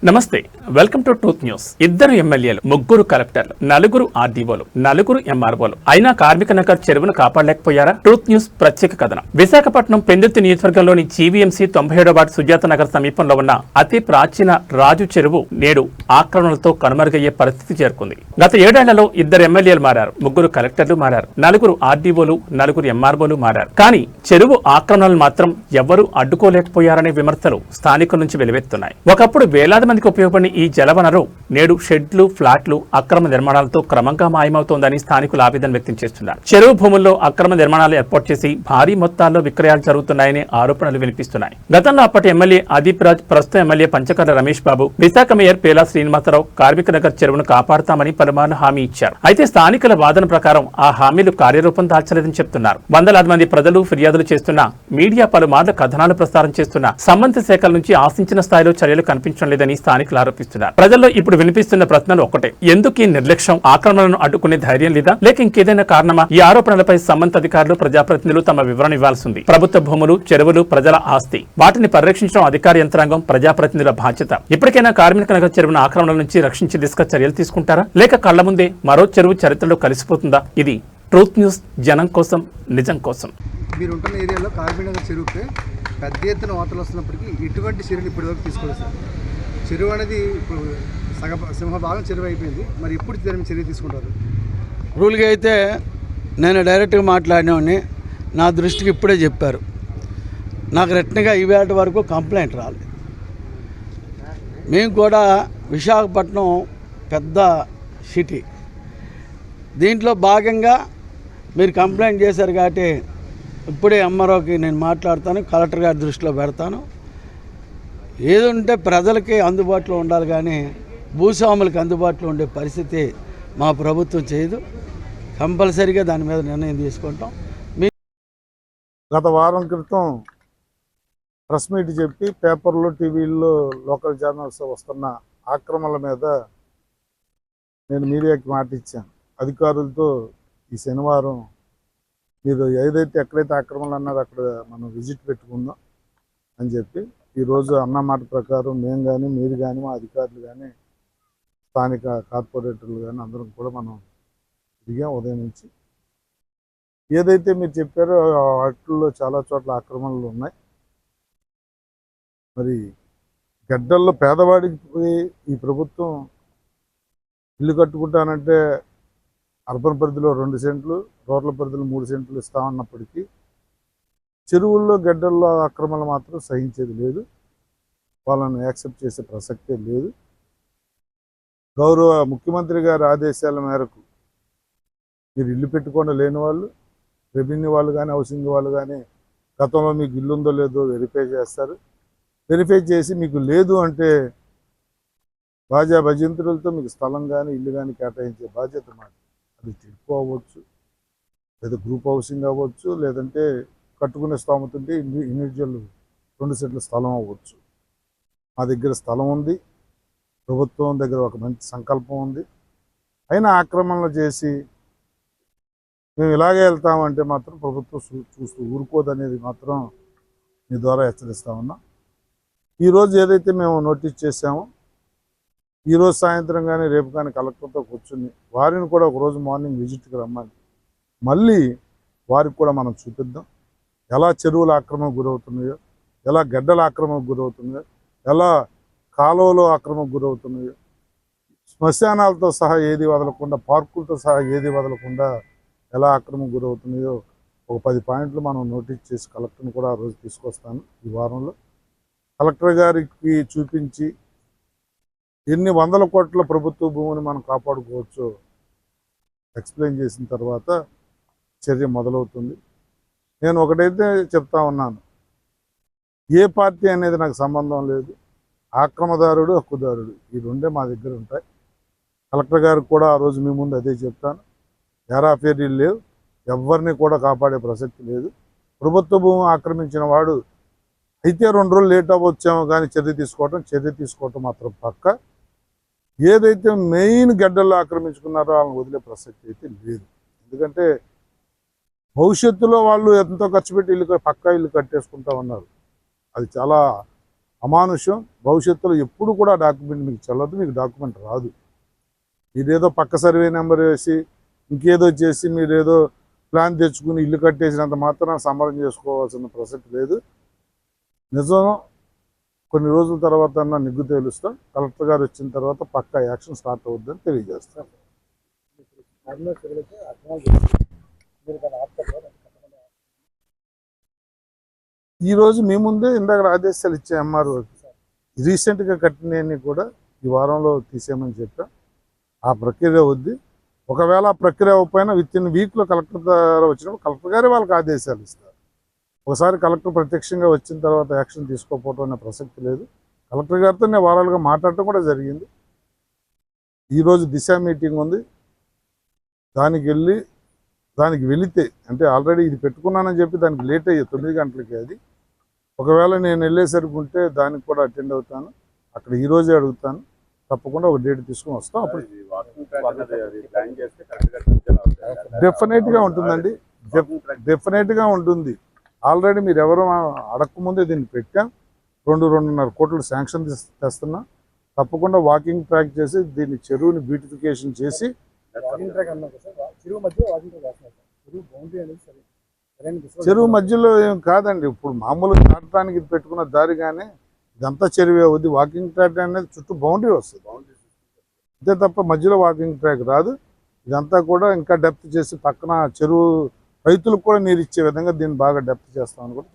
నమస్తే, welcome to truth news. ఇద్దరు ఎమ్మెల్యేలు, ముగ్గురు కలెక్టర్లు, నలుగురు ఆర్డీఓలు, నలుగురు ఎంఆర్ఓలు అయినా కార్మిక నగర్ చెరువును కాపాడలేకపోయారా? ట్రూత్ న్యూస్ ప్రత్యేక కథనం. విశాఖపట్నం పెందుర్తి నియోజకవర్గంలోని జీవీఎంసీ 97వ వార్డు సుజాత నగర్ సమీపంలో ఉన్న అతి ప్రాచీన రాజు చెరువు నేడు ఆక్రమణలతో కనుమరుగయ్యే పరిస్థితి చేరుకుంది. గత 7 ఏళ్లలో ఇద్దరు ఎమ్మెల్యేలు మారారు, ముగ్గురు కలెక్టర్లు మారారు, నలుగురు ఆర్డీఓలు, నలుగురు ఎంఆర్ఓలు మారారు. కానీ చెరువు ఆక్రమణలు మాత్రం ఎవ్వరూ అడ్డుకోలేకపోయారనే విమర్శలు స్థానికుల నుంచి వెలువెత్తున్నాయి. ఒకప్పుడు వేలాది మందికి ఉపయోగపడిన ఈ జలవనరు నేడు షెడ్లు, ఫ్లాట్లు, అక్రమ నిర్మాణాలతో క్రమంగా మాయమవుతోందని స్థానికులు ఆవేదన వ్యక్తం చేస్తున్నారు. చెరువు భూముల్లో అక్రమ నిర్మాణాలు ఏర్పాటు చేసి భారీ మొత్తాల్లో విక్రయాలు జరుగుతున్నాయని ఆరోపణలు వినిపిస్తున్నాయి. గతంలో అప్పటి ఎమ్మెల్యే అదీప్ రాజ్, ప్రస్తుత ఎమ్మెల్యే పంచకర్ల రమేష్ బాబు, విశాఖ మేయర్ పేలా శ్రీనివాసరావు కార్మిక నగర్ చెరువును కాపాడుతామని పలుమార్లు హామీ ఇచ్చారు. అయితే స్థానికుల వాదన ప్రకారం ఆ హామీలు కార్యరూపం దాల్చలేదని చెప్తున్నారు. వందలాది మంది ప్రజలు ఫిర్యాదులు చేస్తున్నా, మీడియా పలుమార్లు కథనాలు ప్రసారం చేస్తున్నా సంబంధిత శాఖల నుంచి ఆశించిన స్థాయిలో చర్యలు కనిపించడం లేదని స్థానికులు ఆరోపిస్తున్నారు. ప్రజల్లో ఇప్పుడు వినిపిస్తున్న ప్రశ్నలు ఒకటే: ఎందుకు ఈ నిర్లక్ష్యం? ఆక్రమణలను అడ్డుకునే ధైర్యం లేదా, లేక ఇంకేదైనా కారణమా? ఈ ఆరోపణలపై సంబంధిత అధికారులు, ప్రజాప్రతినిధులు తమ వివరణ ఇవ్వాల్సి ఉంది. ప్రభుత్వ భూములు, చెరువులు ప్రజల ఆస్తి. వాటిని పరిరక్షించడం అధికార యంత్రాంగం, ప్రజాప్రతినిధుల బాధ్యత. ఇప్పటికైనా కార్మిక నగర్ చెరువును ఆక్రమణల నుంచి రక్షించే దిశగా చర్యలు తీసుకుంటారా, లేక కళ్ల ముందే మరో చెరువు చరిత్రలో కలిసిపోతుందా? ఇది ట్రూత్ న్యూస్, జనం కోసం, నిజం కోసం. మీరుంటున్న ఏరియాలో కార్మిక నగర్ చెరువుకి పెద్ద ఎత్తున వార్తలు వస్తున్నప్పటికీ ఎటువంటి చర్యలు ఇప్పటివరకు తీసుకోలేదు సార్. చెరువు అనేది ఇప్పుడు సింహభాగం చెరువు అయిపోయింది. మరి ఇప్పుడు చర్య తీసుకుంటారు? రూల్గా అయితే నేను డైరెక్ట్గా మాట్లాడినవాడిని, నా దృష్టికి ఇప్పుడే చెప్పారు. నాకు రిటర్న్గా ఈవేళ వరకు కంప్లైంట్ రాలేదు. మేము కూడా విశాఖపట్నం పెద్ద సిటీ, దీంట్లో భాగంగా మీరు కంప్లైంట్ చేశారు కాబట్టి ఇప్పుడే ఎంఆర్ఓకి నేను మాట్లాడతాను, కలెక్టర్ గారి దృష్టిలో పెడతాను. ఏది ఉంటే ప్రజలకి అందుబాటులో ఉండాలి, కానీ భూస్వాములకు అందుబాటులో ఉండే పరిస్థితి మా ప్రభుత్వం చేయదు. కంపల్సరీగా దాని మీద నిర్ణయం తీసుకుంటాం. గత వారం క్రితం ప్రెస్ మీట్ చెప్పి పేపర్లో, టీవీల్లో, లోకల్ ఛానల్స్ వస్తున్న ఆక్రమణల మీద నేను మీడియాకి మాట ఇచ్చాను. అధికారులతో ఈ శనివారం మీరు ఏదైతే ఎక్కడైతే ఆక్రమణలు అన్నారో అక్కడ మనం విజిట్ పెట్టుకుందాం అని చెప్పి, ఈరోజు అన్న మాట ప్రకారం మేము కానీ, మీరు కానీ, మా అధికారులు కానీ, స్థానిక కార్పొరేటర్లు కానీ అందరం కూడా మనం తిరిగాం ఉదయం నుంచి. ఏదైతే మీరు చెప్పారో వాటిల్లో చాలా చోట్ల ఆక్రమణలు ఉన్నాయి. మరి గడ్డల్లో పేదవాడికి ఈ ప్రభుత్వం ఇల్లు కట్టుకుంటానంటే అర్బన్ పరిధిలో 2 సెంట్లు, రూరల్ పరిధిలో 3 సెంట్లు ఇస్తామన్నప్పటికీ చెరువుల్లో, గడ్డల్లో ఆక్రమణలు మాత్రం సహించేది లేదు. వాళ్ళని యాక్సెప్ట్ చేసే ప్రసక్తే లేదు. గౌరవ ముఖ్యమంత్రి గారి ఆదేశాల మేరకు మీరు ఇల్లు పెట్టుకుండా లేని వాళ్ళు, రెవెన్యూ వాళ్ళు కానీ, హౌసింగ్ వాళ్ళు కానీ గతంలో మీకు ఇల్లు ఉందో లేదో వెరిఫై చేస్తారు. వెరిఫై చేసి మీకు లేదు అంటే బాజా భజంతులతో మీకు స్థలం కానీ, ఇల్లు కానీ కేటాయించే బాధ్యత మాట. అది టిడ్కో అవ్వచ్చు, లేదా గ్రూప్ హౌసింగ్ అవ్వచ్చు, లేదంటే కట్టుకునే స్తోమత ఉంటే ఇండివిజువల్ 2 సెంట్ల స్థలం అవ్వచ్చు. మా దగ్గర స్థలం ఉంది, ప్రభుత్వం దగ్గర ఒక మంచి సంకల్పం ఉంది. అయినా ఆక్రమణలు చేసి మేము ఇలాగే వెళ్తామంటే మాత్రం ప్రభుత్వం చూస్తూ ఊరుకోదనేది మాత్రం మీ ద్వారా హెచ్చరిస్తా ఉన్నాం. ఈరోజు ఏదైతే మేము నోటీస్ చేసామో, ఈరోజు సాయంత్రం కానీ, రేపు కానీ కలెక్టర్తో కూర్చుని వారిని కూడా ఒకరోజు మార్నింగ్ విజిట్కి రమ్మని మళ్ళీ వారికి కూడా మనం చూపిద్దాం. ఎలా చెరువుల ఆక్రమణకు గురవుతున్నాయో, ఎలా గడ్డల ఆక్రమణకు గురవుతున్నాయో, ఎలా కాలువలో ఆక్రమణకు గురవుతున్నాయో, శ్మశానాలతో సహా ఏది వదలకుండా, పార్కులతో సహా ఏది వదలకుండా ఎలా ఆక్రమణకు గురవుతున్నాయో ఒక 10 పాయింట్లు మనం నోటీస్ చేసి కలెక్టర్ని కూడా ఆ రోజు తీసుకొస్తాను. ఈ వారంలో కలెక్టర్ గారికి చూపించి ఎన్ని వందల కోట్ల ప్రభుత్వ భూమిని మనం కాపాడుకోవచ్చో ఎక్స్ప్లెయిన్ చేసిన తర్వాత చర్య మొదలవుతుంది. నేను ఒకటైతే చెప్తా ఉన్నాను, ఏ పార్టీ అనేది నాకు సంబంధం లేదు. ఆక్రమదారుడు, హక్కుదారుడు ఈ రెండే మా దగ్గర ఉంటాయి. కలెక్టర్ గారికి కూడా ఆ రోజు మీ ముందు అదే చెప్తాను. ఎరాఫేరీలు లేవు, ఎవరిని కూడా కాపాడే ప్రసక్తి లేదు. ప్రభుత్వ భూమి ఆక్రమించిన వాడు అయితే 2 రోజులు లేట్ అవ్వచ్చేమో కానీ చర్య తీసుకోవటం మాత్రం పక్క. ఏదైతే మెయిన్ గడ్డల్లో ఆక్రమించుకున్నారో వాళ్ళని వదిలే ప్రసక్తి అయితే లేదు. ఎందుకంటే భవిష్యత్తులో వాళ్ళు ఎంతో ఖర్చు పెట్టి పక్కా ఇల్లు కట్టేసుకుంటా ఉన్నారు. అది చాలా అమానుష్యం. భవిష్యత్తులో ఎప్పుడు కూడా డాక్యుమెంట్ మీకు చెల్లదు, మీకు డాక్యుమెంట్ రాదు. మీరేదో పక్క సర్వే నెంబర్ వేసి ఇంకేదో చేసి మీరేదో ప్లాన్ తెచ్చుకుని ఇల్లు కట్టేసినంత మాత్రం సంబరం చేసుకోవాల్సిన ప్రసక్తి లేదు. నిజం కొన్ని రోజుల తర్వాత నిగ్గు తేలుస్తాం. కలెక్టర్ గారు వచ్చిన తర్వాత పక్కా యాక్షన్ స్టార్ట్ అవుద్దని తెలియజేస్తాం. ఈరోజు మీ ముందే ఇందాక ఆదేశాలు ఇచ్చే ఎంఆర్ఓ రీసెంట్గా కట్టినవన్నీ కూడా ఈ వారంలో తీసేయమని చెప్పాం. ఆ ప్రక్రియ వద్ది. ఒకవేళ ఆ ప్రక్రియ అవ్వకపోయినా విత్-ఇన్ వీక్లో కలెక్టర్ ద్వారా వచ్చినప్పుడు కలెక్టర్ గారే వాళ్ళకి ఆదేశాలు ఇస్తారు. ఒకసారి కలెక్టర్ ప్రత్యక్షంగా వచ్చిన తర్వాత యాక్షన్ తీసుకోకపోవడం అనే ప్రసక్తి లేదు. కలెక్టర్ గారితో నేను వారాలుగా మాట్లాడటం కూడా జరిగింది. ఈరోజు దిశ మీటింగ్ ఉంది. దానికి వెళితే అంటే ఆల్రెడీ ఇది పెట్టుకున్నానని చెప్పి దానికి లేట్ అయ్యే 9 గంటలకి అది. ఒకవేళ నేను వెళ్ళేసరికి ఉంటే దానికి కూడా అటెండ్ అవుతాను. అక్కడ ఈరోజే అడుగుతాను. తప్పకుండా ఒక డేట్ తీసుకుని వస్తాం. అప్పుడు డెఫినెట్గా ఉంటుందండి. డెఫినెట్గా ఉంటుంది. ఆల్రెడీ మీరు ఎవరు అడగకముందే దీన్ని పెట్టాం. 2-2.5 కోట్లు శాంక్షన్ తెస్తున్నాం. తప్పకుండా వాకింగ్ ట్రాక్ చేసి దీన్ని చెరువుని బ్యూటిఫికేషన్ చేసి చెరువు మధ్యలో ఏం కాదండి. ఇప్పుడు మామూలుగా దాటడానికి ఇది పెట్టుకున్న దారి కానీ ఇదంతా చెరువే అవుద్ది. వాకింగ్ ట్రాక్ అనేది చుట్టూ బౌండరీ వస్తుంది అంతే తప్ప మధ్యలో వాకింగ్ ట్రాక్ రాదు. ఇదంతా కూడా ఇంకా డెప్త్ చేసి పక్కన చెరువు రైతులకు కూడా నీరు ఇచ్చే విధంగా దీన్ని బాగా డెప్త్ చేస్తామని కూడా